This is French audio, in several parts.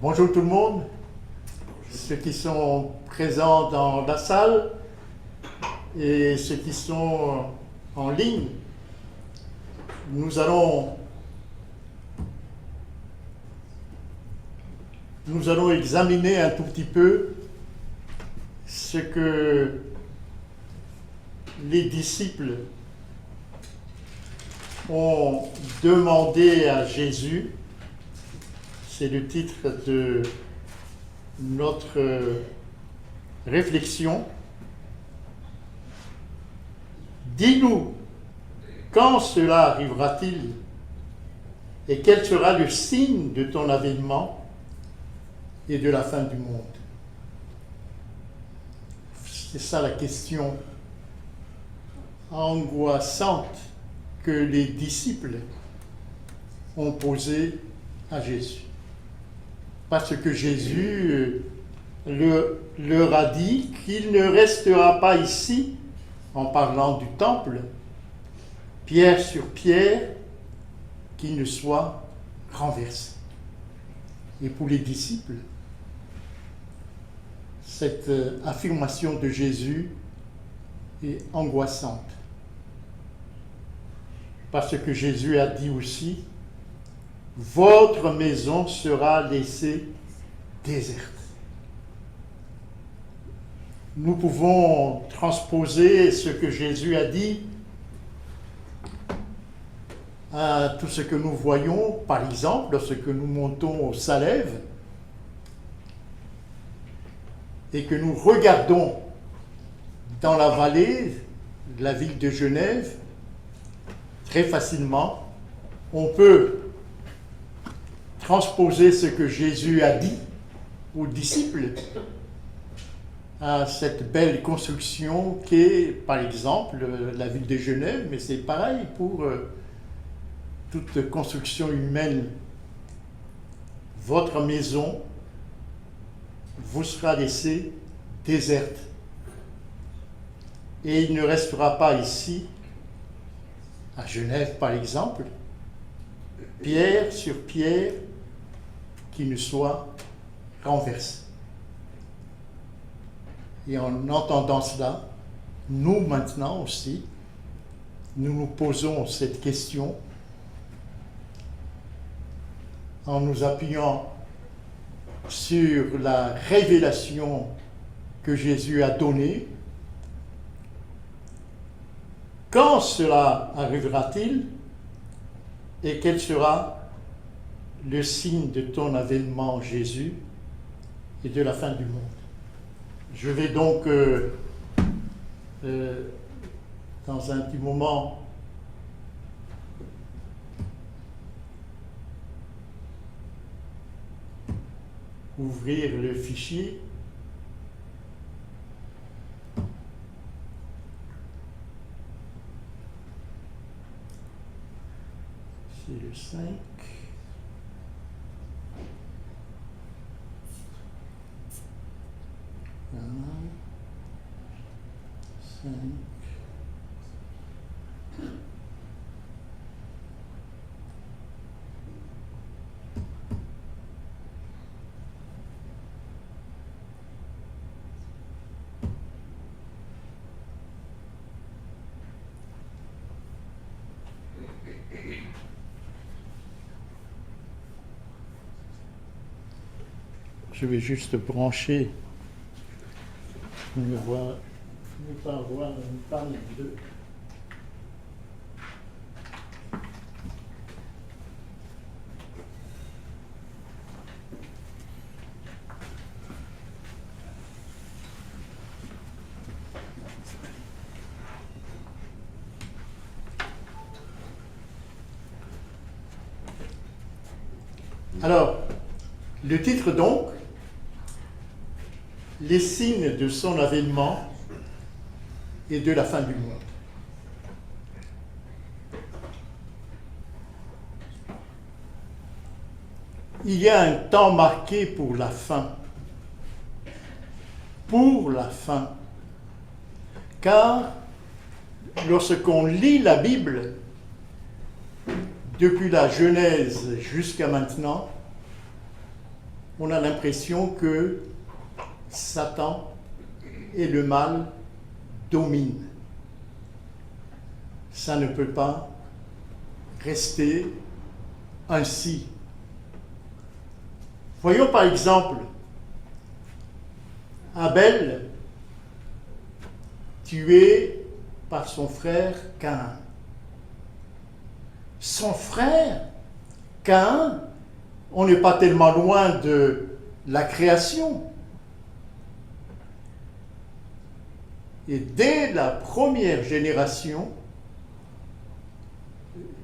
Bonjour tout le monde, ceux qui sont présents dans la salle et ceux qui sont en ligne. Nous allons examiner un tout petit peu ce que les disciples ont demandé à Jésus. C'est le titre de notre réflexion. Dis-nous, quand cela arrivera-t-il et quel sera le signe de ton avènement et de la fin du monde? C'est ça la question angoissante que les disciples ont posée à Jésus. Parce que Jésus leur a dit qu'il ne restera pas ici, en parlant du temple, pierre sur pierre, qui ne soit renversé. Et pour les disciples, cette affirmation de Jésus est angoissante. Parce que Jésus a dit aussi, votre maison sera laissée déserte. Nous pouvons transposer ce que Jésus a dit à tout ce que nous voyons, par exemple, lorsque nous montons au Salève et que nous regardons dans la vallée de la ville de Genève, très facilement, on peut transposer ce que Jésus a dit aux disciples à cette belle construction qu'est, par exemple, la ville de Genève, mais c'est pareil pour toute construction humaine. Votre maison vous sera laissée déserte. Et il ne restera pas ici, à Genève par exemple, pierre sur pierre qui ne soit renversée. Et en entendant cela, nous maintenant aussi, nous nous posons cette question en nous appuyant sur la révélation que Jésus a donnée. Quand cela arrivera-t-il et quel sera le signe de ton avènement, Jésus, et de la fin du monde? Je vais donc, dans un petit moment, ouvrir le fichier. C'est le 5. Voilà. 5. Je vais juste brancher ne pas avoir une panne de... Alors, le titre donc, les signes de son avènement et de la fin du monde. Il y a un temps marqué pour la fin. Pour la fin. Car lorsqu'on lit la Bible, depuis la Genèse jusqu'à maintenant, on a l'impression que Satan et le mal dominent. Ça ne peut pas rester ainsi. Voyons par exemple Abel tué par son frère Caïn. Son frère Caïn, on n'est pas tellement loin de la création. Et dès la première génération,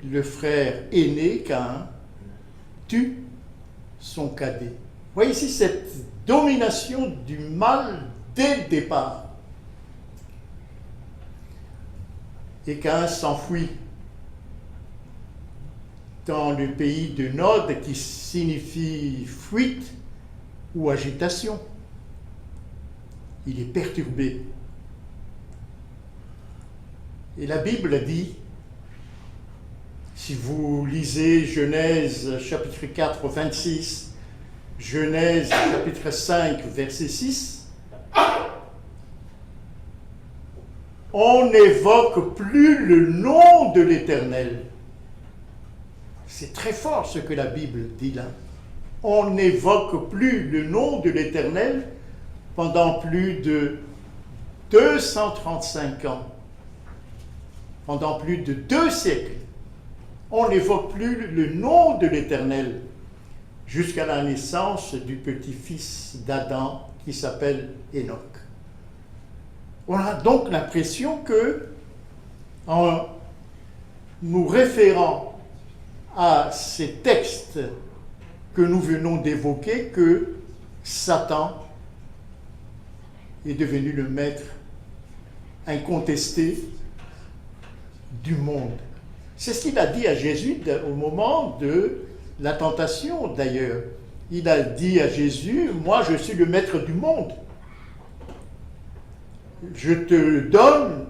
le frère aîné, Caïn, tue son cadet. Vous voyez ici cette domination du mal dès le départ. Et Caïn s'enfuit dans le pays de Nod, qui signifie fuite ou agitation. Il est perturbé. Et la Bible dit, si vous lisez Genèse chapitre 4, 26, Genèse chapitre 5, verset 6, on n'évoque plus le nom de l'Éternel. C'est très fort ce que la Bible dit là. On n'évoque plus le nom de l'Éternel pendant plus de 235 ans. Pendant plus de 2 siècles. On n'évoque plus le nom de l'Éternel jusqu'à la naissance du petit-fils d'Adam qui s'appelle Enoch. On a donc l'impression que, en nous référant à ces textes que nous venons d'évoquer, que Satan est devenu le maître incontesté du monde. C'est ce qu'il a dit à Jésus au moment de la tentation d'ailleurs. Il a dit à Jésus, moi je suis le maître du monde. Je te donne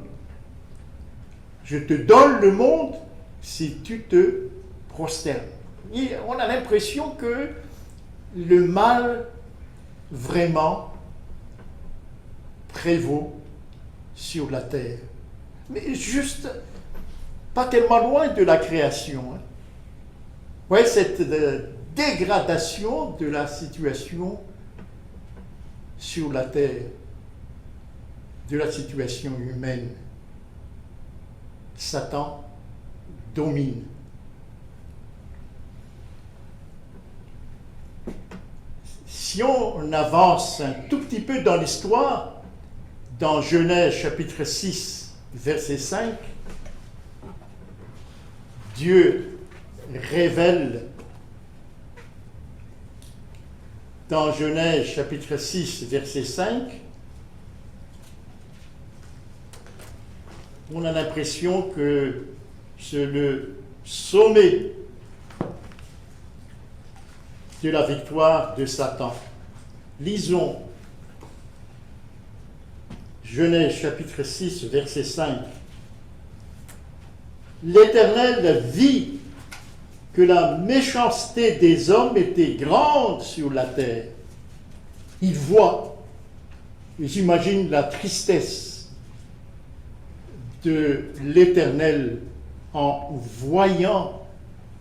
le monde si tu te prosternes. Et on a l'impression que le mal vraiment prévaut sur la terre. Mais juste pas tellement loin de la création. Vous voyez cette dégradation de la situation sur la terre, de la situation humaine. Satan domine. Si on avance un tout petit peu dans l'histoire, dans Genèse chapitre 6, verset 5, Dieu révèle dans Genèse chapitre 6, verset 5, on a l'impression que c'est le sommet de la victoire de Satan. Lisons Genèse chapitre 6, verset 5. L'Éternel vit que la méchanceté des hommes était grande sur la terre. Il voit, et j'imagine la tristesse de l'Éternel en voyant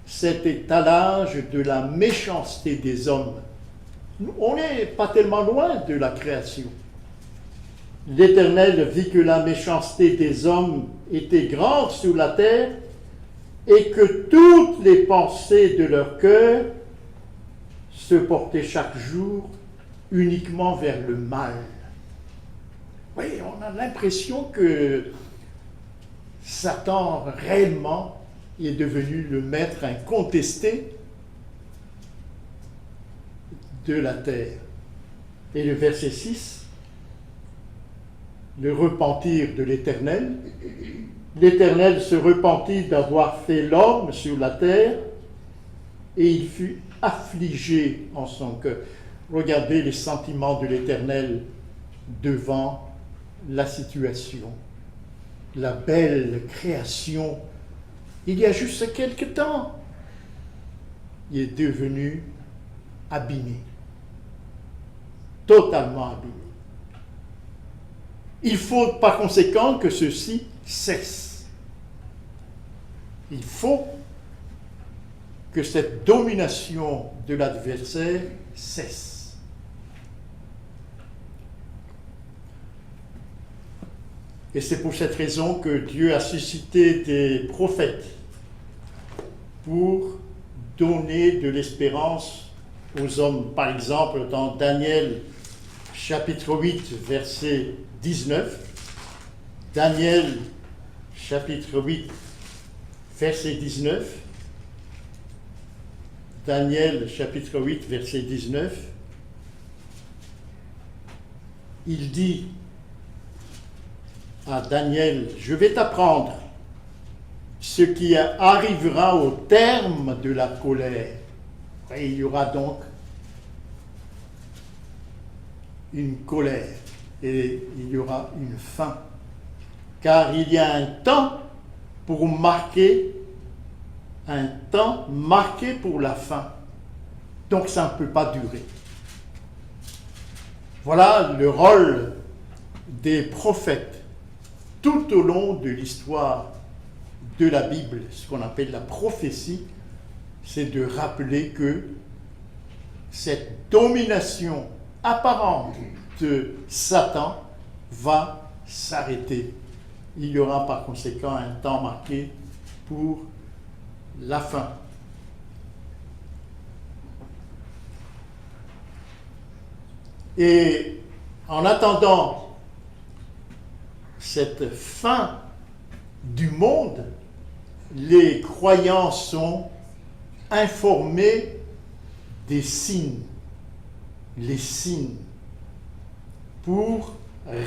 cet étalage de la méchanceté des hommes. On n'est pas tellement loin de la création. L'Éternel vit que la méchanceté des hommes était grande sur la terre et que toutes les pensées de leur cœur se portaient chaque jour uniquement vers le mal. Oui, on a l'impression que Satan réellement est devenu le maître incontesté de la terre. Et le verset 6, le repentir de l'Éternel. L'Éternel se repentit d'avoir fait l'homme sur la terre et il fut affligé en son cœur. Regardez les sentiments de l'Éternel devant la situation. La belle création, il y a juste quelque temps, il est devenu abîmé. totalement abîmé. Il faut par conséquent que ceci cesse. Il faut que cette domination de l'adversaire cesse. Et c'est pour cette raison que Dieu a suscité des prophètes pour donner de l'espérance aux hommes. Par exemple, dans Daniel chapitre 8, verset 19, Daniel chapitre 8, verset 19, Daniel chapitre 8, verset 19, il dit à Daniel, je vais t'apprendre ce qui arrivera au terme de la colère. Et il y aura donc une colère et il y aura une fin. Car il y a un temps marqué pour la fin. Donc ça ne peut pas durer. Voilà le rôle des prophètes tout au long de l'histoire de la Bible, ce qu'on appelle la prophétie, c'est de rappeler que cette domination apparente de Satan va s'arrêter. Il y aura par conséquent un temps marqué pour la fin. Et en attendant cette fin du monde, les croyants sont informés des signes, les signes, pour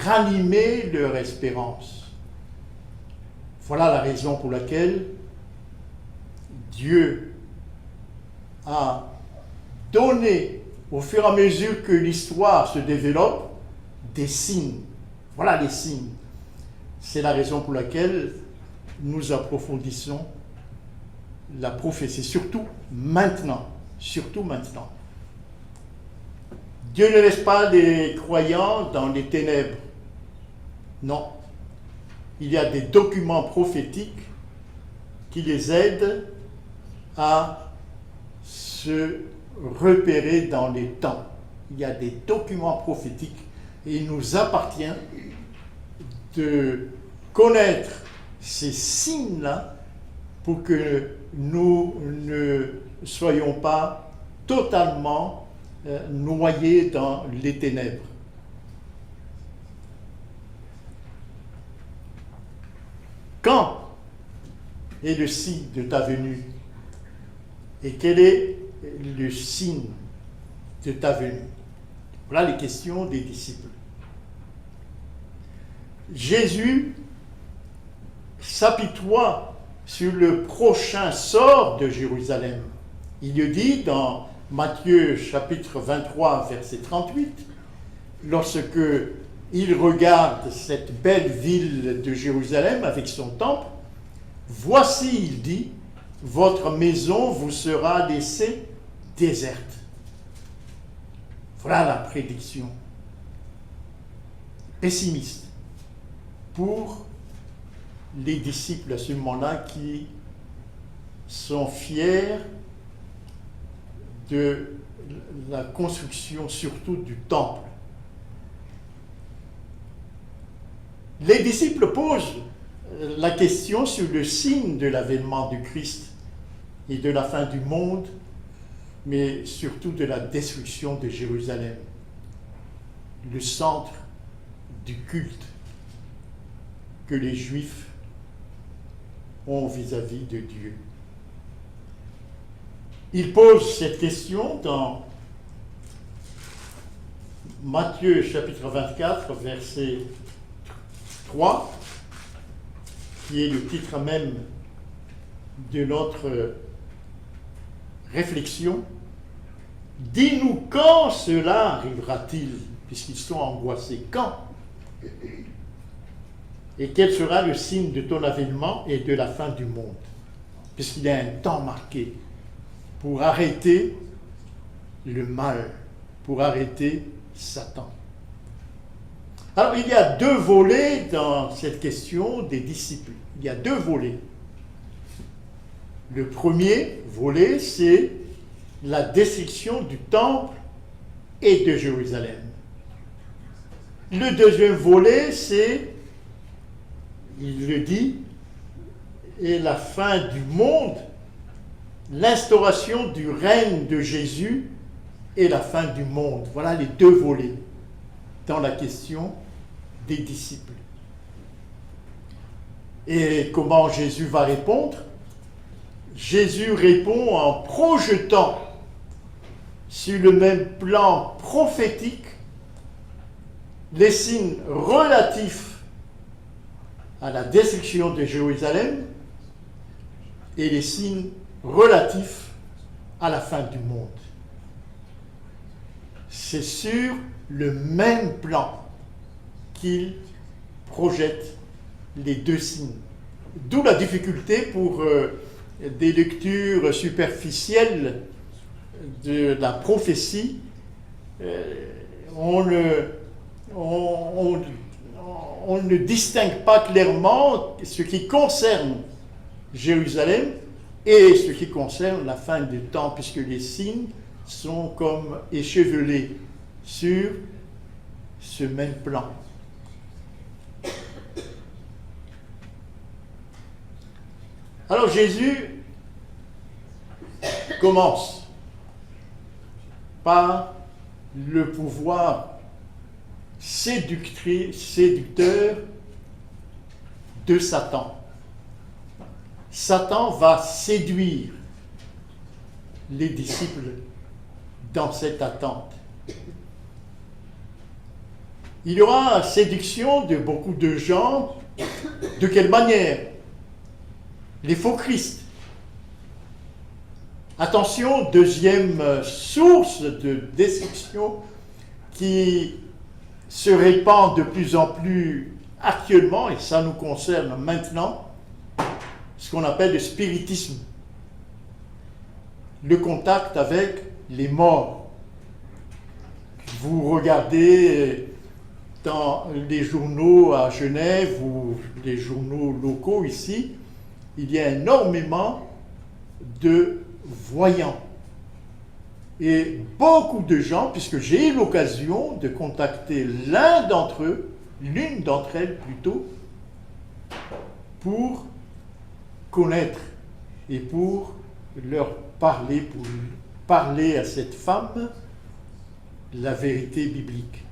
ranimer leur espérance. Voilà la raison pour laquelle Dieu a donné, au fur et à mesure que l'histoire se développe, des signes. Voilà les signes. C'est la raison pour laquelle nous approfondissons la prophétie, surtout maintenant. Surtout maintenant. Dieu ne laisse pas les croyants dans les ténèbres. Non. Il y a des documents prophétiques qui les aident à se repérer dans les temps. Il y a des documents prophétiques et il nous appartient de connaître ces signes-là pour que nous ne soyons pas totalement noyés dans les ténèbres. Quand est le signe de ta venue? Et quel est le signe de ta venue? Voilà les questions des disciples. Jésus s'apitoie sur le prochain sort de Jérusalem. Il le dit dans Matthieu chapitre 23, verset 38, lorsque il regarde cette belle ville de Jérusalem avec son temple, voici, il dit, votre maison vous sera laissée déserte. Voilà la prédiction pessimiste pour les disciples à ce moment-là qui sont fiers de la construction surtout du temple. Les disciples posent la question sur le signe de l'avènement du Christ et de la fin du monde, mais surtout de la destruction de Jérusalem, le centre du culte que les Juifs ont vis-à-vis de Dieu. Il pose cette question dans Matthieu chapitre 24, verset 3, qui est le titre même de notre réflexion. Dis-nous quand cela arrivera-t-il, puisqu'ils sont angoissés. Quand? Et quel sera le signe de ton avènement et de la fin du monde? Puisqu'il y a un temps marqué pour arrêter le mal, pour arrêter Satan. Alors, il y a deux volets dans cette question des disciples. Il y a deux volets. Le premier volet, c'est la destruction du temple et de Jérusalem. Le deuxième volet, c'est, il le dit, et la fin du monde, l'instauration du règne de Jésus et la fin du monde. Voilà les deux volets dans la question des disciples. Et comment Jésus va répondre? Jésus répond en projetant sur le même plan prophétique les signes relatifs à la destruction de Jérusalem et les signes relatifs à la fin du monde. C'est sur le même plan qu'il projette les deux signes. D'où la difficulté pour des lectures superficielles de la prophétie. On ne distingue pas clairement ce qui concerne Jérusalem et ce qui concerne la fin du temps, puisque les signes sont comme échevelés sur ce même plan. Alors Jésus commence par le pouvoir séducteur de Satan. Satan va séduire les disciples dans cette attente. Il y aura séduction de beaucoup de gens. De quelle manière? Les faux Christ. Attention, deuxième source de destruction qui se répand de plus en plus actuellement, et ça nous concerne maintenant, ce qu'on appelle le spiritisme. Le contact avec les morts. Vous regardez dans les journaux à Genève ou les journaux locaux ici, il y a énormément de voyants. Et beaucoup de gens, puisque j'ai eu l'occasion de contacter l'une d'entre elles plutôt, pour connaître et pour leur parler, pour parler à cette femme la vérité biblique.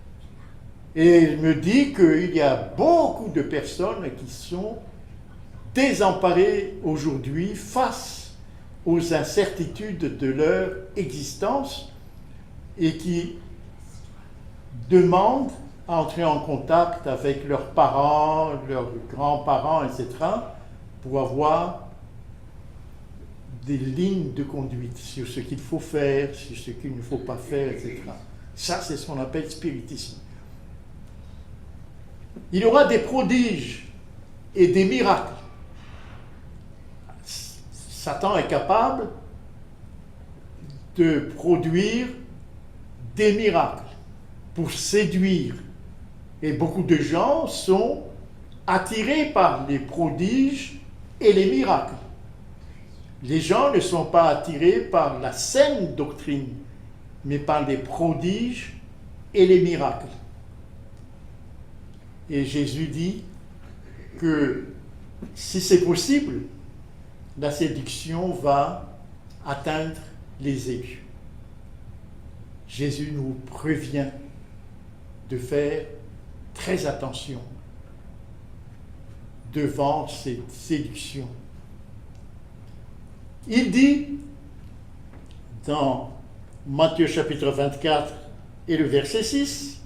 Et il me dit qu'il y a beaucoup de personnes qui sont désemparées aujourd'hui face aux incertitudes de leur existence et qui demandent à entrer en contact avec leurs parents, leurs grands-parents, etc., pour avoir des lignes de conduite sur ce qu'il faut faire, sur ce qu'il ne faut pas faire, etc. Ça, c'est ce qu'on appelle spiritisme. Il y aura des prodiges et des miracles. Satan est capable de produire des miracles pour séduire. Et beaucoup de gens sont attirés par les prodiges et les miracles. Les gens ne sont pas attirés par la saine doctrine, mais par les prodiges et les miracles. Et Jésus dit que si c'est possible, la séduction va atteindre les élus. Jésus nous prévient de faire très attention devant cette séduction. Il dit dans Matthieu chapitre 24 et le verset 6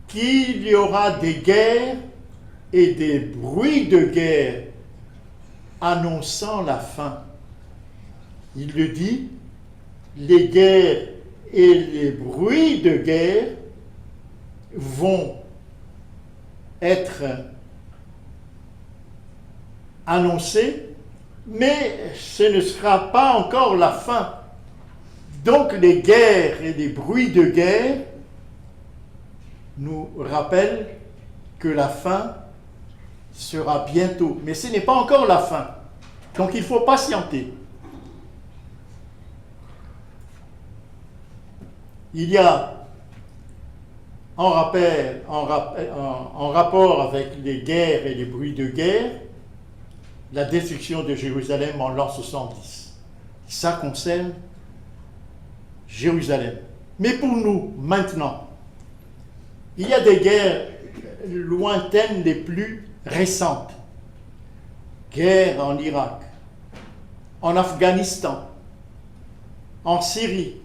qu'il y aura des guerres et des bruits de guerre annonçant la fin. Il le dit, les guerres et les bruits de guerre vont être annoncés, mais ce ne sera pas encore la fin Donc les guerres et les bruits de guerre nous rappellent que la fin sera bientôt. Mais ce n'est pas encore la fin. Donc il faut patienter. Il y a en rapport avec les guerres et les bruits de guerre, la destruction de Jérusalem en l'an 70. Ça concerne Jérusalem. Mais pour nous, maintenant, il y a des guerres lointaines les plus récentes. Guerre en Irak, en Afghanistan, en Syrie,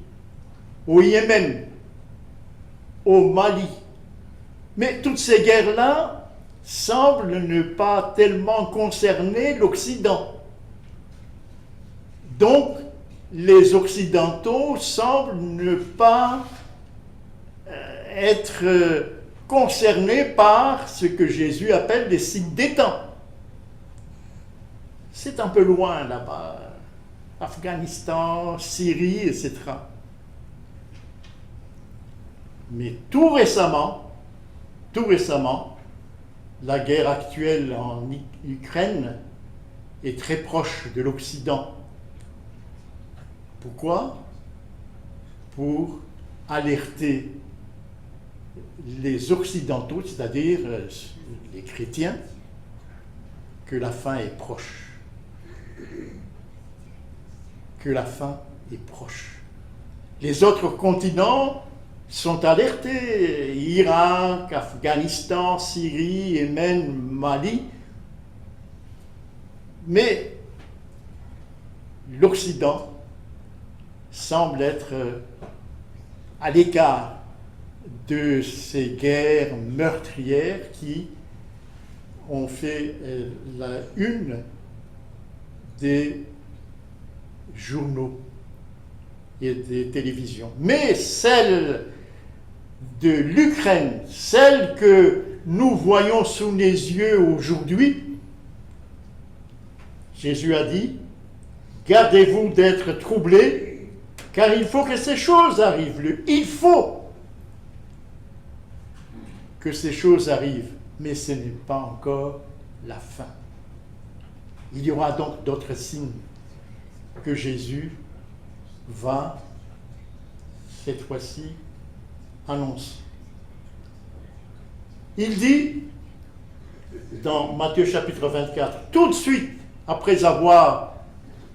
au Yémen, au Mali. Mais toutes ces guerres-là semblent ne pas tellement concerner l'Occident. Donc, les Occidentaux semblent ne pas être concernés par ce que Jésus appelle les signes des temps. C'est un peu loin là-bas, Afghanistan, Syrie, etc. Mais tout récemment, la guerre actuelle en Ukraine est très proche de l'Occident. Pourquoi? Pour alerter les Occidentaux, c'est-à-dire les chrétiens, que la fin est proche. Que la fin est proche. Les autres continents sont alertés. Irak, Afghanistan, Syrie, Yémen, Mali. Mais l'Occident semble être à l'écart de ces guerres meurtrières qui ont fait la une des journaux et des télévisions. Mais celle de l'Ukraine, celle que nous voyons sous les yeux aujourd'hui, Jésus a dit, gardez-vous d'être troublés, car il faut que ces choses arrivent. Il faut que ces choses arrivent, mais ce n'est pas encore la fin. Il y aura donc d'autres signes que Jésus va, cette fois-ci, annoncer. Il dit, dans Matthieu chapitre 24, tout de suite, après avoir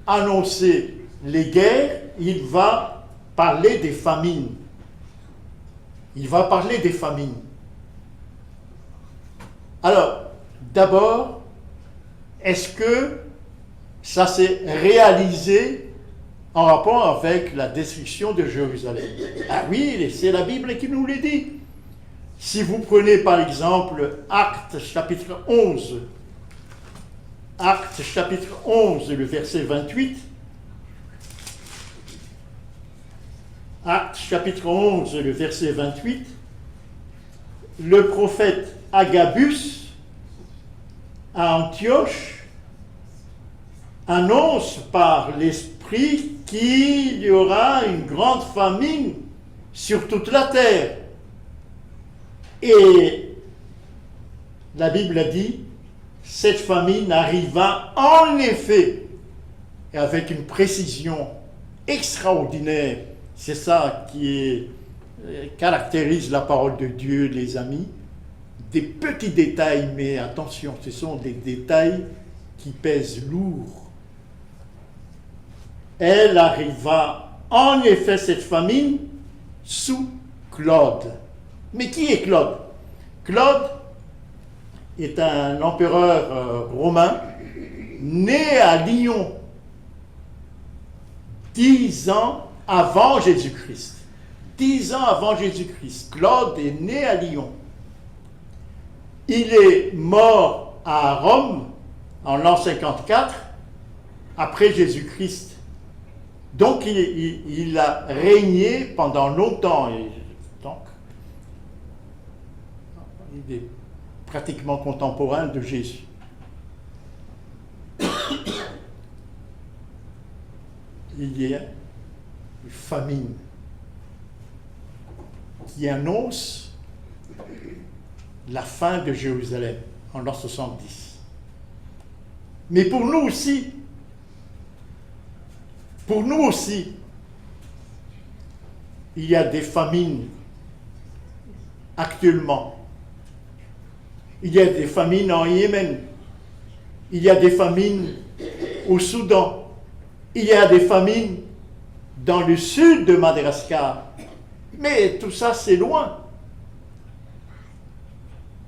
annoncé les guerres, il va parler des famines. Il va parler des famines. Alors, d'abord, est-ce que ça s'est réalisé en rapport avec la destruction de Jérusalem? Ah oui, c'est la Bible qui nous le dit. Si vous prenez par exemple Actes chapitre 11, Actes chapitre 11, le verset 28, Actes chapitre 11, le verset 28, le prophète Agabus à Antioche annonce par l'Esprit qu'il y aura une grande famine sur toute la terre. Et la Bible a dit, cette famine arriva en effet, et avec une précision extraordinaire. C'est ça qui caractérise la parole de Dieu, les amis. Des petits détails, mais attention, ce sont des détails qui pèsent lourd. Elle arriva en effet, cette famine, sous Claude. Mais qui est Claude? Claude est un empereur romain né à Lyon 10 ans avant Jésus-Christ. 10 ans avant Jésus-Christ. Claude est né à Lyon. Il est mort à Rome en l'an 54 après Jésus-Christ. Donc il a régné pendant longtemps. Et donc, il est pratiquement contemporain de Jésus. Il y a famine qui annonce la fin de Jérusalem en l'an 70. Mais pour nous aussi, il y a des famines actuellement. Il y a des famines en Yémen. Il y a des famines au Soudan. Il y a des famines dans le sud de Madagascar. Mais tout ça, c'est loin.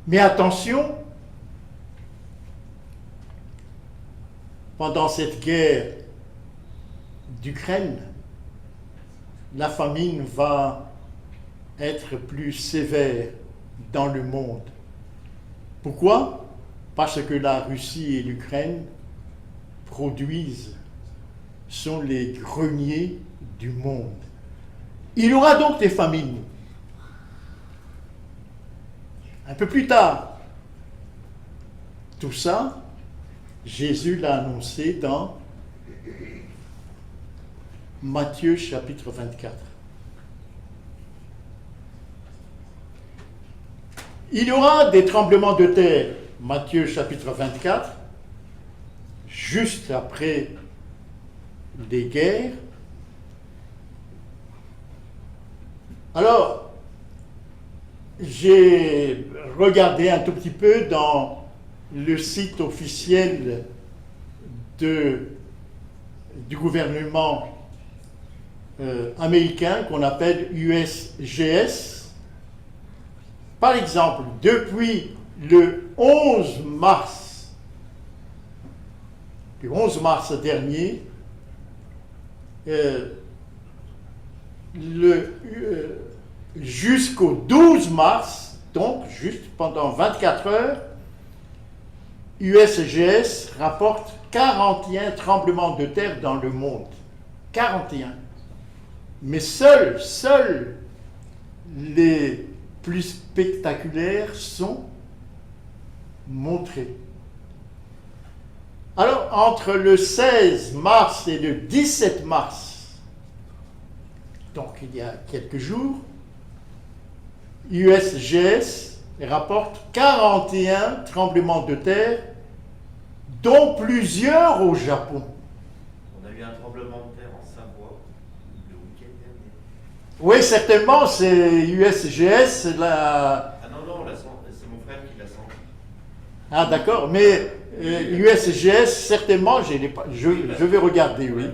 Mais attention, pendant cette guerre d'Ukraine, la famine va être plus sévère dans le monde. Pourquoi? Parce que la Russie et l'Ukraine sont les greniers du monde. Il y aura donc des famines. Un peu plus tard. Tout ça, Jésus l'a annoncé dans Matthieu chapitre 24. Il y aura des tremblements de terre, Matthieu chapitre 24, juste après des guerres. Alors, j'ai regardé un tout petit peu dans le site officiel du gouvernement américain qu'on appelle USGS. Par exemple, depuis le 11 mars dernier, jusqu'au 12 mars, donc juste pendant 24 heures, USGS rapporte 41 tremblements de terre dans le monde. 41. Mais seuls les plus spectaculaires sont montrés. Alors, entre le 16 mars et le 17 mars, donc il y a quelques jours, USGS rapporte 41 tremblements de terre, dont plusieurs au Japon. On a eu un tremblement de terre en Savoie le week-end dernier. Oui, certainement, c'est USGS. Ah non, c'est mon frère qui l'a senti. Ah d'accord, mais USGS, certainement, je vais regarder, oui. Ouais.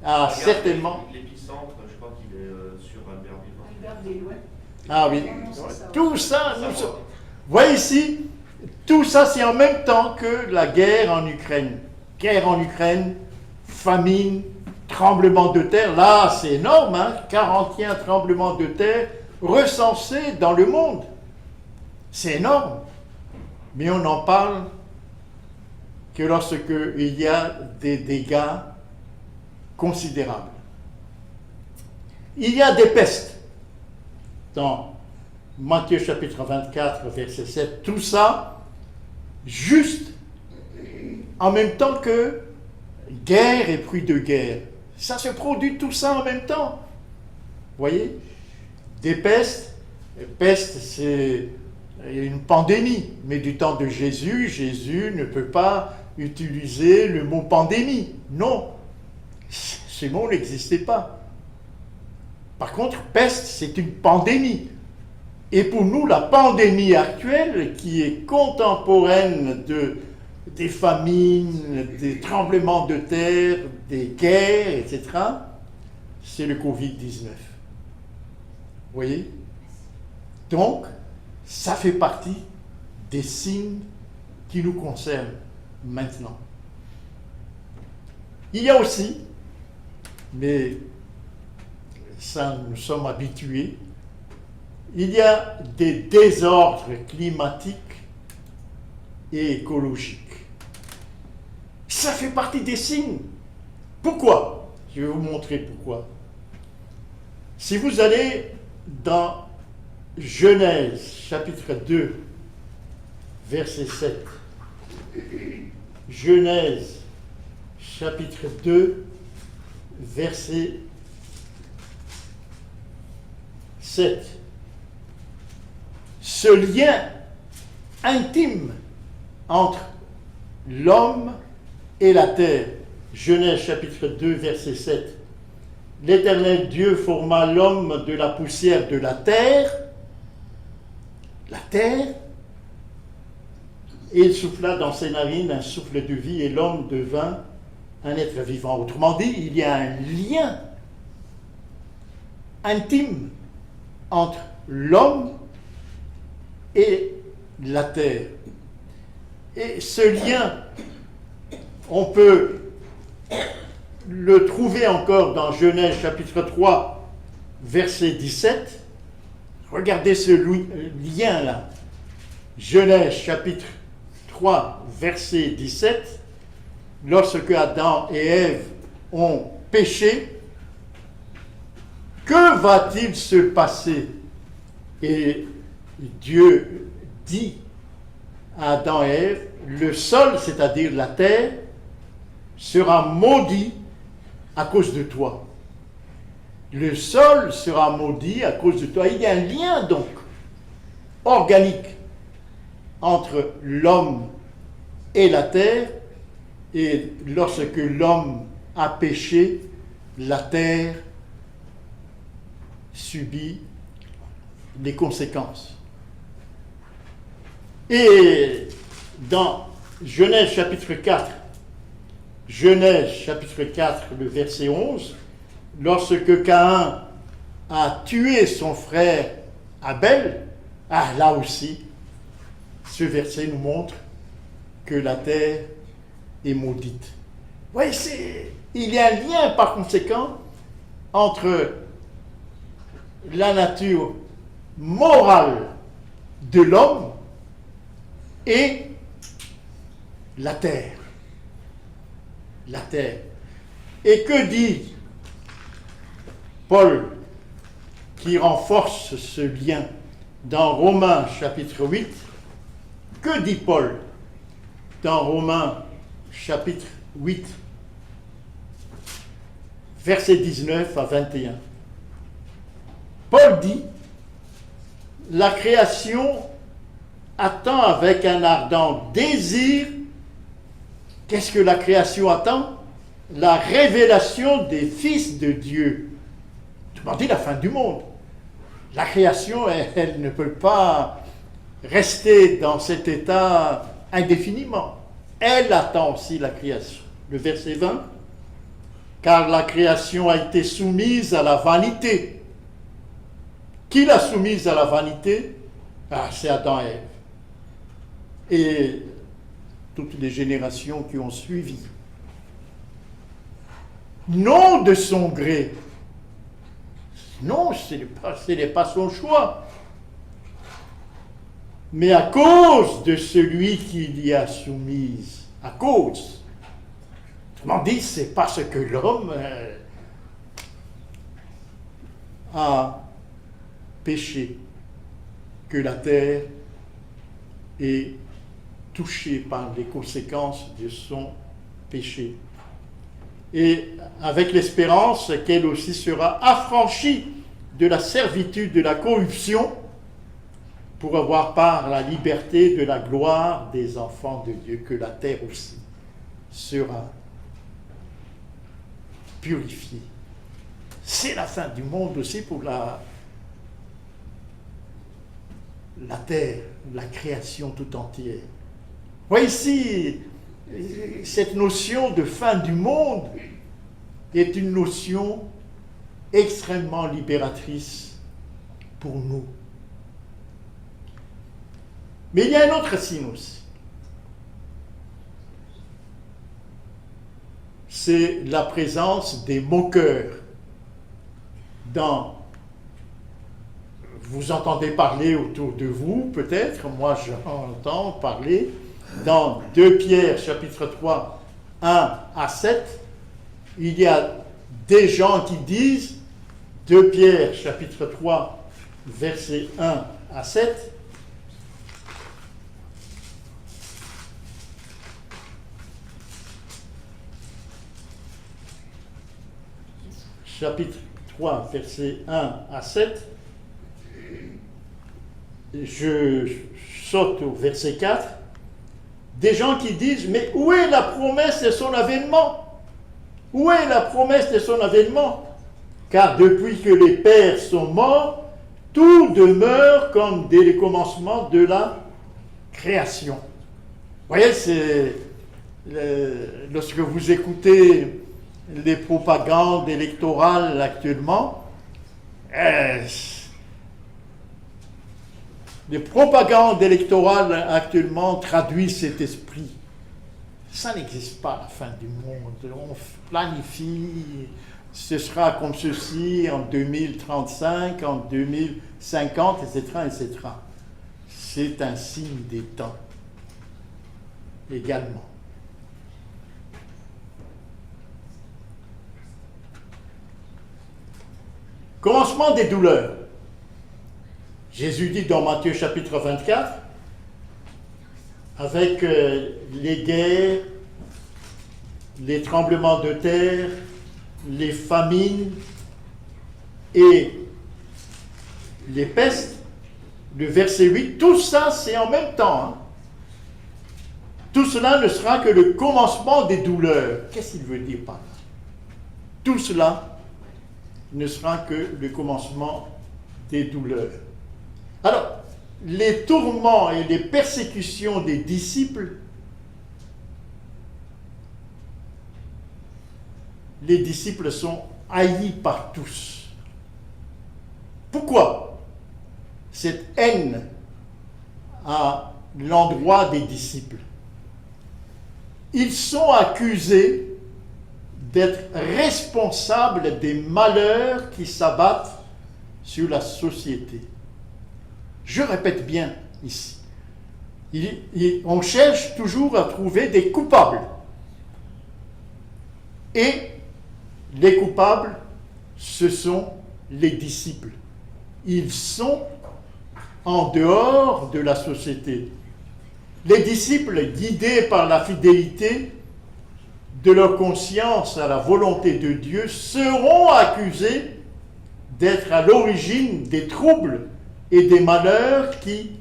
Ah, Regardez, certainement. L'épicentre, je crois qu'il est sur Albertville. Albertville, ouais. Ah oui. Ça. Tout ça, vous voyez ici, tout ça c'est en même temps que la guerre en Ukraine. Guerre en Ukraine, famine, tremblement de terre. Là, c'est énorme, hein, 41 tremblements de terre recensés dans le monde. C'est énorme. Mais on n'en parle que lorsque il y a des dégâts considérables. Il y a des pestes dans Matthieu chapitre 24, verset 7. Tout ça, juste en même temps que guerre et bruit de guerre. Ça se produit tout ça en même temps. Vous voyez? Des pestes. Peste, c'est une pandémie. Mais du temps de Jésus, Jésus ne peut pas utiliser le mot pandémie. Non. Ce mot n'existait pas. Par contre, peste, c'est une pandémie. Et pour nous, la pandémie actuelle, qui est contemporaine des famines, des tremblements de terre, des guerres, etc., c'est le Covid-19. Vous voyez? Donc, ça fait partie des signes qui nous concernent maintenant. Il y a aussi, mais ça nous sommes habitués, il y a des désordres climatiques et écologiques. Ça fait partie des signes. Pourquoi? Je vais vous montrer pourquoi. Si vous allez dans Genèse, chapitre 2, verset 7. Genèse, chapitre 2, verset 7. Ce lien intime entre l'homme et la terre. Genèse chapitre 2, verset 7. L'Éternel Dieu forma l'homme de la poussière de la terre, et il souffla dans ses narines un souffle de vie, et l'homme devint un être vivant. Autrement dit, il y a un lien intime entre l'homme et la terre. Et ce lien, on peut le trouver encore dans Genèse chapitre 3, verset 17. Regardez ce lien-là. Genèse chapitre 3, verset 17. Lorsque Adam et Ève ont péché, que va-t-il se passer? Et Dieu dit à Adam et Ève, le sol, c'est-à-dire la terre, sera maudit à cause de toi. Le sol sera maudit à cause de toi. Il y a un lien donc organique entre l'homme et la terre, et lorsque l'homme a péché, la terre subit les conséquences. Et dans Genèse chapitre 4, le verset 11, lorsque Caïn a tué son frère Abel, là aussi, ce verset nous montre que la terre est maudite. Oui, il y a un lien par conséquent entre la nature morale de l'homme et la terre. La terre. Et que dit Paul qui renforce ce lien dans Romains chapitre 8? Que dit Paul dans Romains chapitre 8, versets 19 à 21? Paul dit, la création attend avec un ardent désir. Qu'est-ce que la création attend? La révélation des fils de Dieu. Demandez la fin du monde. La création, elle ne peut pas rester dans cet état indéfiniment. Elle attend aussi la création. Le verset 20. Car la création a été soumise à la vanité. Qui l'a soumise à la vanité? C'est Adam et Ève. Et toutes les générations qui ont suivi. Non de son gré. Non, ce n'est pas son choix. Mais à cause de celui qui l'y a soumise. À cause. Autrement dit, c'est parce que l'homme a péché que la terre est touchée par les conséquences de son péché. Et avec l'espérance qu'elle aussi sera affranchie de la servitude de la corruption pour avoir part à la liberté de la gloire des enfants de Dieu, que la terre aussi sera purifiée. C'est la fin du monde aussi pour la terre, la création tout entière. Voyez ici, cette notion de fin du monde est une notion extrêmement libératrice pour nous. Mais il y a un autre signe aussi. C'est la présence des moqueurs vous entendez parler autour de vous, peut-être, moi j'entends parler, dans 2 Pierre, chapitre 3, 1 à 7, il y a des gens qui disent, 2 Pierre, chapitre 3, versets 1 à 7, chapitre 3, versets 1 à 7, je saute au verset 4, des gens qui disent, mais où est la promesse de son avènement? Où est la promesse de son avènement? Car depuis que les pères sont morts, tout demeure comme dès le commencement de la création. Vous voyez, lorsque vous écoutez les propagandes électorales actuellement, les propagandes électorales actuellement traduisent cet esprit. Ça n'existe pas la fin du monde. On planifie, ce sera comme ceci en 2035, en 2050, etc., etc. C'est un signe des temps également. Commencement des douleurs. Jésus dit dans Matthieu chapitre 24, avec les guerres, les tremblements de terre, les famines et les pestes, le verset 8, tout ça c'est en même temps. Hein. Tout cela ne sera que le commencement des douleurs. Qu'est-ce qu'il veut dire par là? Tout cela ne sera que le commencement des douleurs. Alors, les tourments et les persécutions des disciples, les disciples sont haïs par tous. Pourquoi cette haine à l'endroit des disciples? Ils sont accusés d'être responsables des malheurs qui s'abattent sur la société. Je répète bien ici, on cherche toujours à trouver des coupables. Et les coupables, ce sont les disciples. Ils sont en dehors de la société. Les disciples, guidés par la fidélité de leur conscience à la volonté de Dieu, seront accusés d'être à l'origine des troubles et des malheurs qui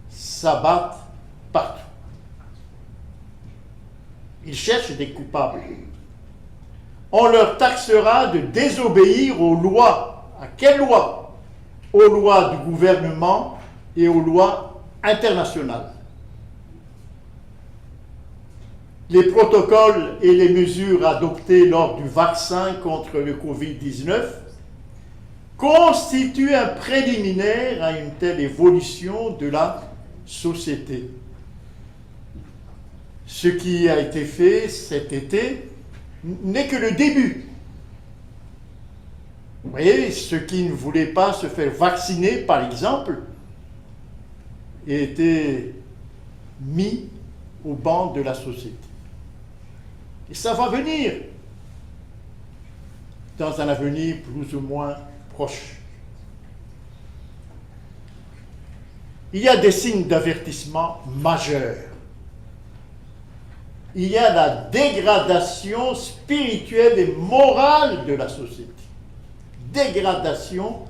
s'abattent partout. Ils cherchent des coupables. On leur taxera de désobéir aux lois. À quelles lois? Aux lois du gouvernement et aux lois internationales. Les protocoles et les mesures adoptées lors du vaccin contre le Covid-19 constituent un préliminaire à une telle évolution de la société. Ce qui a été fait cet été n'est que le début. Vous voyez, ceux qui ne voulaient pas se faire vacciner, par exemple, étaient mis au banc de la société. Et ça va venir dans un avenir plus ou moins proche. Il y a des signes d'avertissement majeurs. Il y a la dégradation spirituelle et morale de la société. Dégradation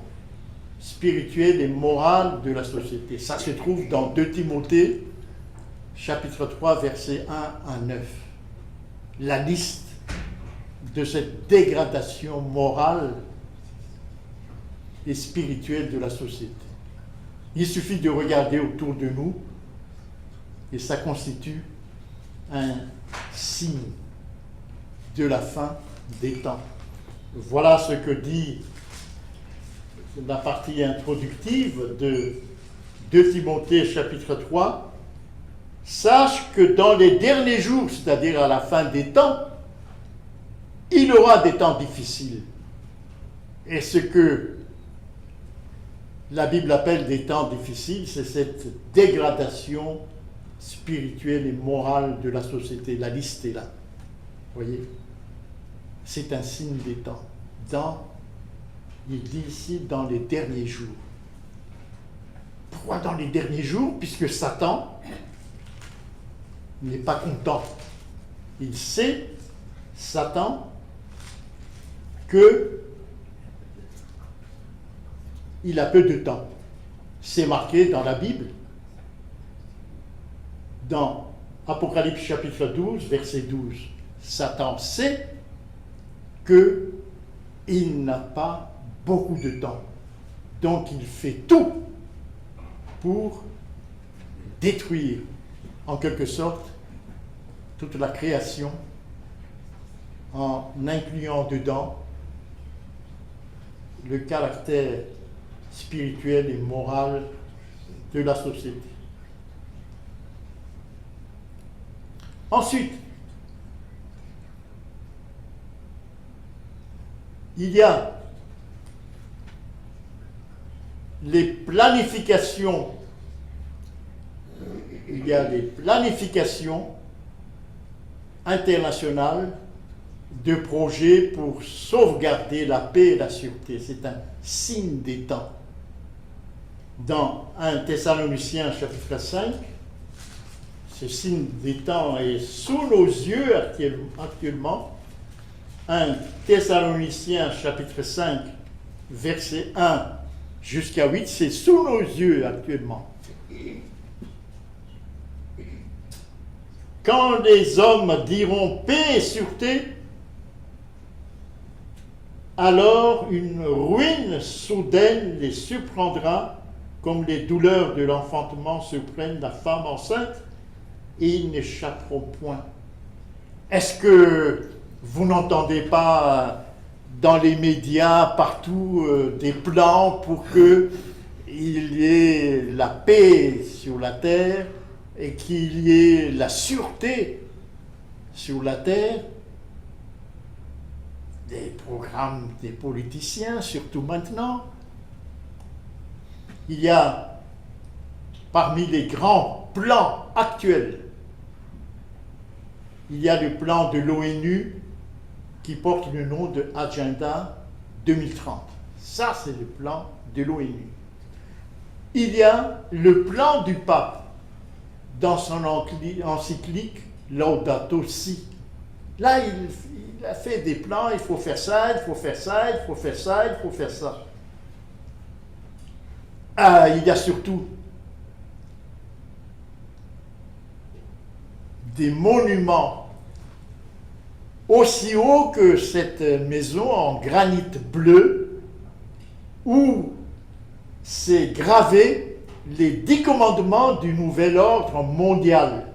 spirituelle et morale de la société. Ça se trouve dans 2 Timothée, chapitre 3, versets 1 à 9. La liste de cette dégradation morale et spirituelle de la société. Il suffit de regarder autour de nous et ça constitue un signe de la fin des temps. Voilà ce que dit la partie introductive de 2 Timothée chapitre 3. Sache que dans les derniers jours, c'est-à-dire à la fin des temps, il y aura des temps difficiles. Et ce que la Bible appelle des temps difficiles, c'est cette dégradation spirituelle et morale de la société. La liste est là. Vous voyez? C'est un signe des temps. Il dit ici, dans les derniers jours. Pourquoi dans les derniers jours? Puisque Satan n'est pas content. Il sait, Satan, que il a peu de temps. C'est marqué dans la Bible. Dans Apocalypse chapitre 12, verset 12, Satan sait qu'il n'a pas beaucoup de temps. Donc il fait tout pour détruire, en quelque sorte, toute la création, en incluant dedans le caractère spirituel et moral de la société. Ensuite, il y a les planifications internationales de projets pour sauvegarder la paix et la sûreté. C'est un signe des temps. Dans 1 Thessaloniciens chapitre 5, ce signe des temps est sous nos yeux actuellement. 1 Thessaloniciens chapitre 5, verset 1 jusqu'à 8, c'est sous nos yeux actuellement. Quand les hommes diront paix et sûreté, alors une ruine soudaine les surprendra, comme les douleurs de l'enfantement surprennent la femme enceinte, et ils n'échapperont point. Est-ce que vous n'entendez pas dans les médias, partout, des plans pour qu'il y ait la paix sur la terre et qu'il y ait la sûreté sur la terre? Des programmes des politiciens, surtout maintenant. Il y a, parmi les grands plans actuels, il y a le plan de l'ONU qui porte le nom de Agenda 2030. Ça, c'est le plan de l'ONU. Il y a le plan du pape dans son encyclique Laudato Si. Là, il a fait des plans, il faut faire ça, il faut faire ça, il faut faire ça, il faut faire ça. Ah, il y a surtout des monuments aussi hauts que cette maison en granit bleu, où c'est gravé les 10 commandements du nouvel ordre mondial.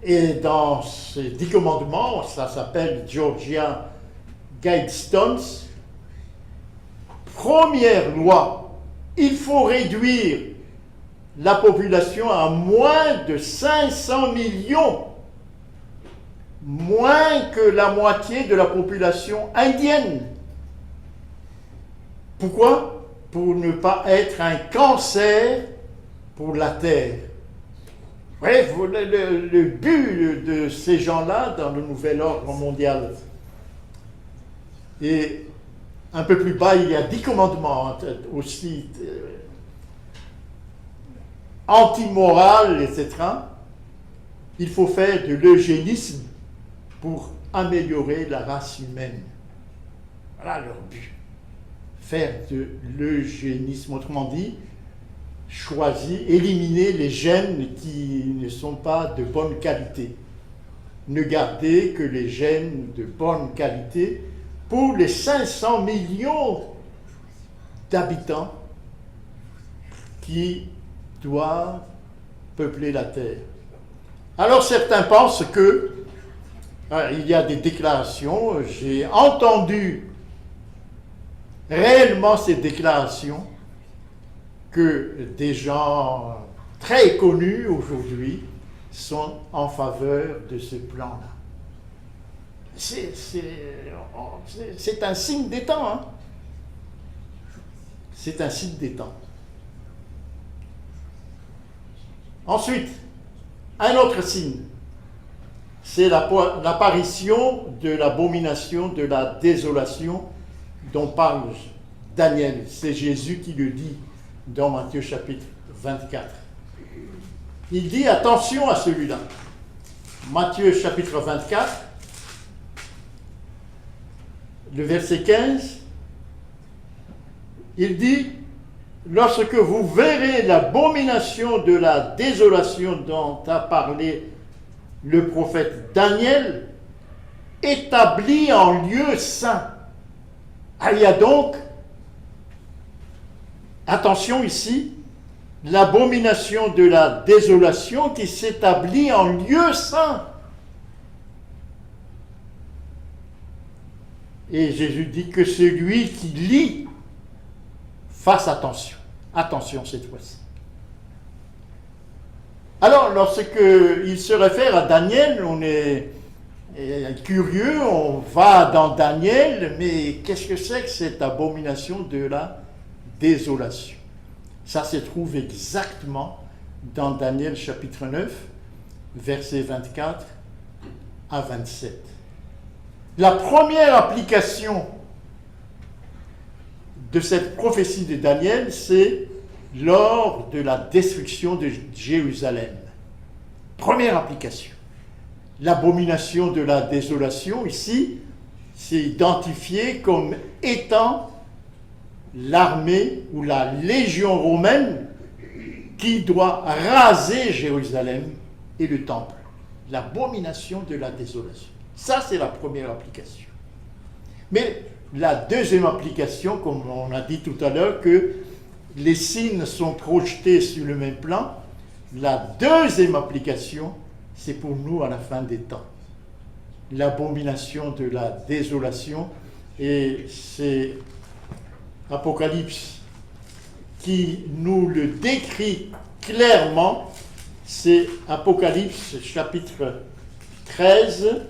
Et dans ces 10 commandements, ça s'appelle Georgia Guidestones. Première loi, il faut réduire la population à moins de 500 millions, moins que la moitié de la population indienne. Pourquoi? Pour ne pas être un cancer pour la terre. Bref, le but de ces gens-là dans le nouvel ordre mondial. Et un peu plus bas, il y a 10 commandements aussi anti-moral, etc. Il faut faire de l'eugénisme pour améliorer la race humaine. Voilà leur but. Faire de l'eugénisme, autrement dit, éliminer les gènes qui ne sont pas de bonne qualité. Ne garder que les gènes de bonne qualité pour les 500 millions d'habitants qui doivent peupler la Terre. Alors certains pensent que il y a des déclarations, j'ai entendu réellement ces déclarations, que des gens très connus aujourd'hui sont en faveur de ce plan-là. C'est un signe des temps. Hein? C'est un signe des temps. Ensuite, un autre signe, c'est l'apparition de l'abomination de la désolation dont parle Daniel. C'est Jésus qui le dit dans Matthieu chapitre 24. Il dit attention à celui-là. Matthieu chapitre 24, le verset 15, il dit lorsque vous verrez l'abomination de la désolation dont a parlé le prophète Daniel, établie en lieu saint. Ah, il y a donc, attention ici, l'abomination de la désolation qui s'établit en lieu saint. Et Jésus dit que celui qui lit fasse attention. Attention cette fois-ci. Alors, lorsqu'il se réfère à Daniel, on est curieux, on va dans Daniel, mais qu'est-ce que c'est que cette abomination de la désolation? Ça se trouve exactement dans Daniel chapitre 9, versets 24 à 27. La première application de cette prophétie de Daniel, c'est lors de la destruction de Jérusalem. Première application. L'abomination de la désolation, ici, c'est identifié comme étant l'armée ou la légion romaine qui doit raser Jérusalem et le temple. L'abomination de la désolation. Ça, c'est la première application. Mais la deuxième application, comme on a dit tout à l'heure, que les signes sont projetés sur le même plan, la deuxième application, c'est pour nous à la fin des temps. L'abomination de la désolation, et c'est Apocalypse qui nous le décrit clairement, c'est Apocalypse chapitre 13,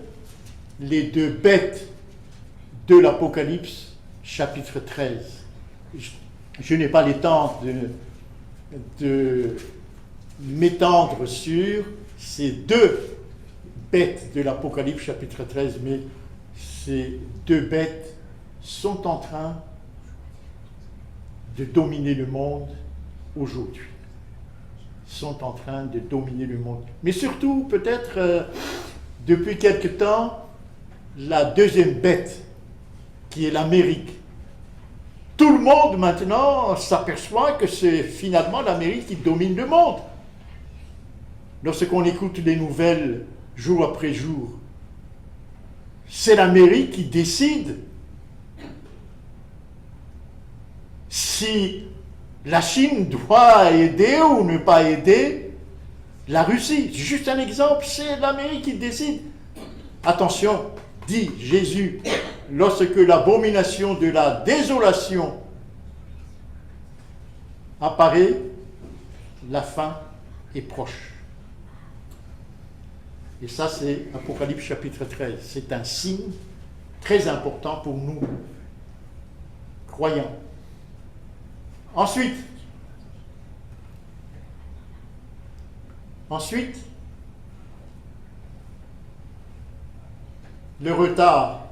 les deux bêtes de l'Apocalypse chapitre 13. Je n'ai pas le temps de m'étendre sur ces deux bêtes de l'Apocalypse chapitre 13, mais ces deux bêtes sont en train de dominer le monde aujourd'hui. Sont en train de dominer le monde. Mais surtout, peut-être, depuis quelque temps, la deuxième bête, qui est l'Amérique. Tout le monde maintenant s'aperçoit que c'est finalement l'Amérique qui domine le monde. Lorsqu'on écoute les nouvelles jour après jour, c'est l'Amérique qui décide si la Chine doit aider ou ne pas aider la Russie. Juste un exemple, c'est l'Amérique qui décide. Attention, dit Jésus, lorsque l'abomination de la désolation apparaît, la fin est proche. Et ça, c'est Apocalypse chapitre 13. C'est un signe très important pour nous, croyants. Ensuite, le retard.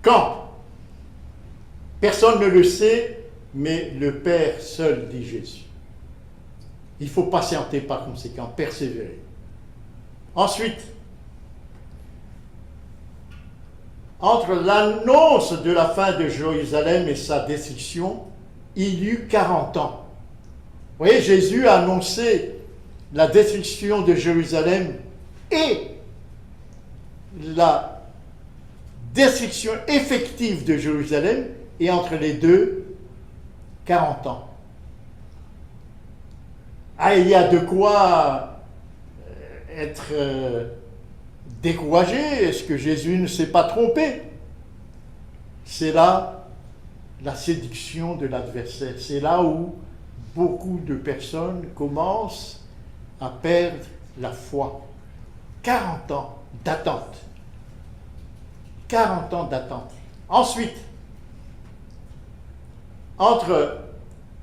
Quand? Personne ne le sait, mais le Père seul, dit Jésus. Il faut patienter par conséquent, persévérer. Ensuite, entre l'annonce de la fin de Jérusalem et sa destruction, il y eut 40 ans. Vous voyez, Jésus a annoncé la destruction de Jérusalem et la destruction effective de Jérusalem, et entre les deux, 40 ans. Ah, il y a de quoi être découragé. Est-ce que Jésus ne s'est pas trompé? C'est là la séduction de l'adversaire. C'est là où beaucoup de personnes commencent à perdre la foi. 40 ans d'attente. 40 ans d'attente. Ensuite, entre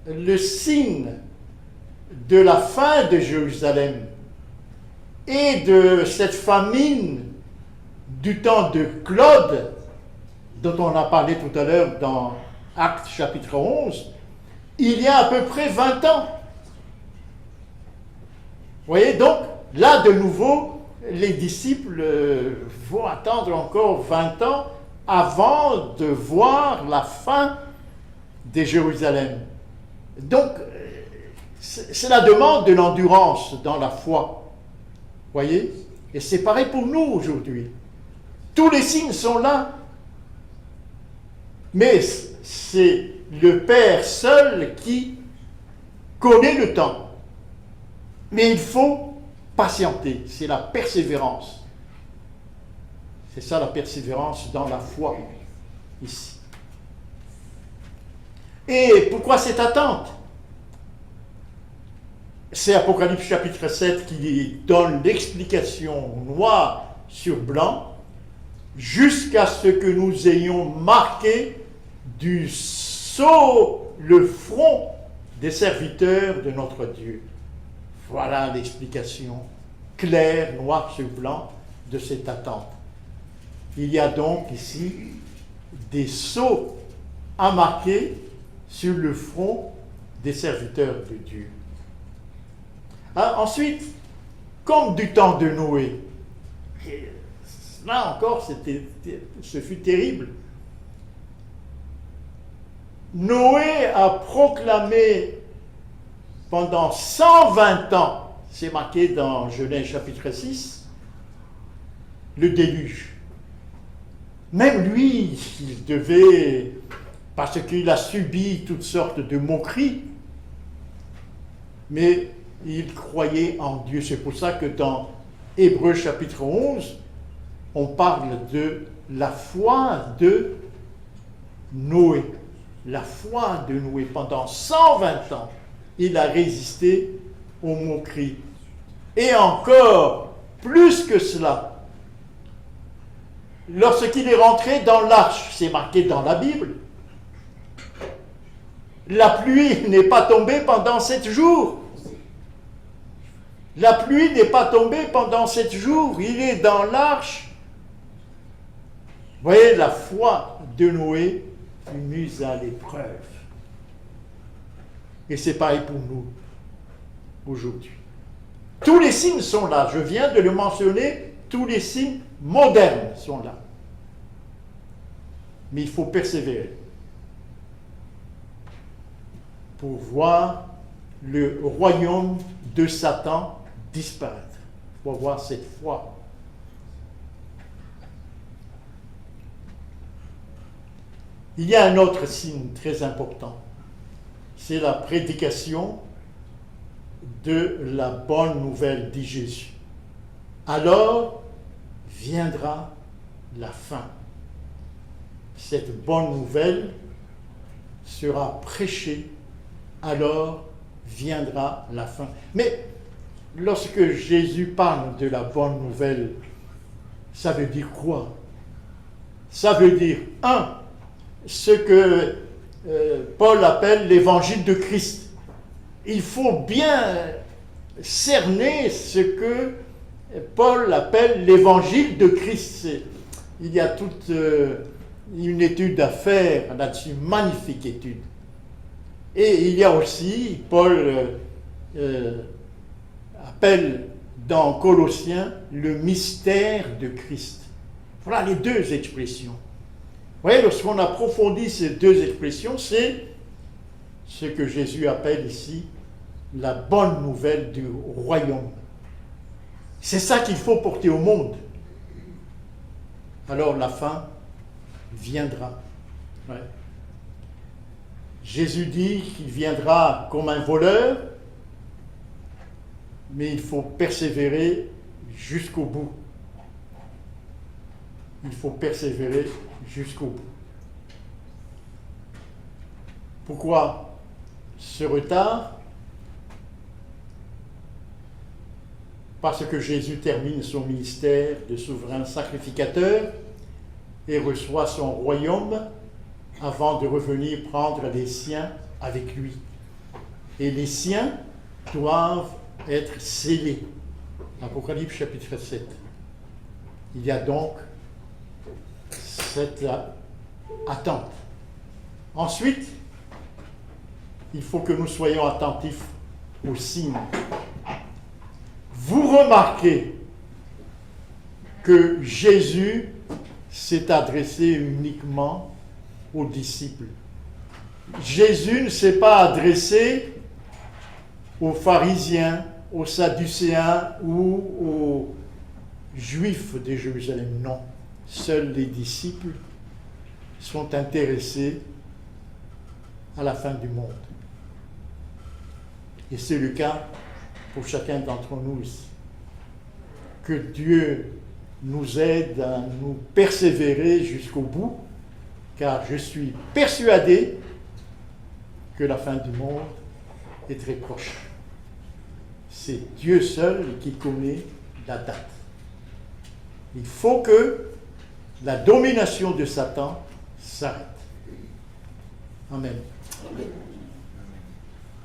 le signe de la fin de Jérusalem et de cette famine du temps de Claude, dont on a parlé tout à l'heure dans Actes chapitre 11, il y a à peu près 20 ans. Vous voyez, donc, là de nouveau, les disciples vont attendre encore 20 ans avant de voir la fin de Jérusalem. Donc, c'est la demande de l'endurance dans la foi. Voyez? Et c'est pareil pour nous aujourd'hui. Tous les signes sont là. Mais c'est le Père seul qui connaît le temps. Mais il faut patienter. C'est la persévérance. C'est ça la persévérance dans la foi, ici. Et pourquoi cette attente? C'est Apocalypse chapitre 7 qui donne l'explication noir sur blanc, jusqu'à ce que nous ayons marqué du sceau le front des serviteurs de notre Dieu. Voilà l'explication claire, noir sur blanc, de cette attente. Il y a donc ici des sceaux à marquer sur le front des serviteurs de Dieu. Ensuite, comme du temps de Noé, et là encore, ce fut terrible. Noé a proclamé pendant 120 ans, c'est marqué dans Genèse chapitre 6, le déluge. Même lui, il devait, parce qu'il a subi toutes sortes de moqueries, mais il croyait en Dieu. C'est pour ça que dans Hébreux chapitre 11, on parle de la foi de Noé. La foi de Noé, pendant 120 ans, il a résisté aux moqueries. Et encore, plus que cela, lorsqu'il est rentré dans l'arche, c'est marqué dans la Bible, la pluie n'est pas tombée pendant 7 jours. La pluie n'est pas tombée pendant 7 jours. Il est dans l'arche. Vous voyez, la foi de Noé fut mise à l'épreuve. Et c'est pareil pour nous aujourd'hui. Tous les signes sont là. Je viens de le mentionner. Tous les signes modernes sont là. Mais il faut persévérer pour voir le royaume de Satan disparaître. Il faut voir cette foi. Il y a un autre signe très important. C'est la prédication de la bonne nouvelle, dit Jésus. Alors viendra la fin. Cette bonne nouvelle sera prêchée, alors viendra la fin. Mais lorsque Jésus parle de la bonne nouvelle, ça veut dire quoi? Ça veut dire, ce que Paul appelle l'évangile de Christ. Il faut bien cerner ce que Paul appelle l'évangile de Christ. Il y a toute une étude à faire là-dessus, magnifique étude. Et il y a aussi, Paul appelle dans Colossiens le mystère de Christ. Voilà les deux expressions. Vous voyez, lorsqu'on approfondit ces deux expressions, c'est ce que Jésus appelle ici la bonne nouvelle du royaume. C'est ça qu'il faut porter au monde. Alors la fin viendra. Ouais. Jésus dit qu'il viendra comme un voleur, mais il faut persévérer jusqu'au bout. Il faut persévérer jusqu'au bout. Pourquoi ce retard? Parce que Jésus termine son ministère de souverain sacrificateur et reçoit son royaume avant de revenir prendre les siens avec lui. Et les siens doivent être scellés. Apocalypse chapitre 7. Il y a donc cette attente. Ensuite, il faut que nous soyons attentifs aux signes. Vous remarquez que Jésus s'est adressé uniquement aux disciples. Jésus ne s'est pas adressé aux pharisiens, aux sadducéens ou aux juifs de Jérusalem. Non, seuls les disciples sont intéressés à la fin du monde. Et c'est le cas pour chacun d'entre nous ici. Que Dieu nous aide à nous persévérer jusqu'au bout, car je suis persuadé que la fin du monde est très proche. C'est Dieu seul qui connaît la date. Il faut que la domination de Satan s'arrête. Amen. Amen.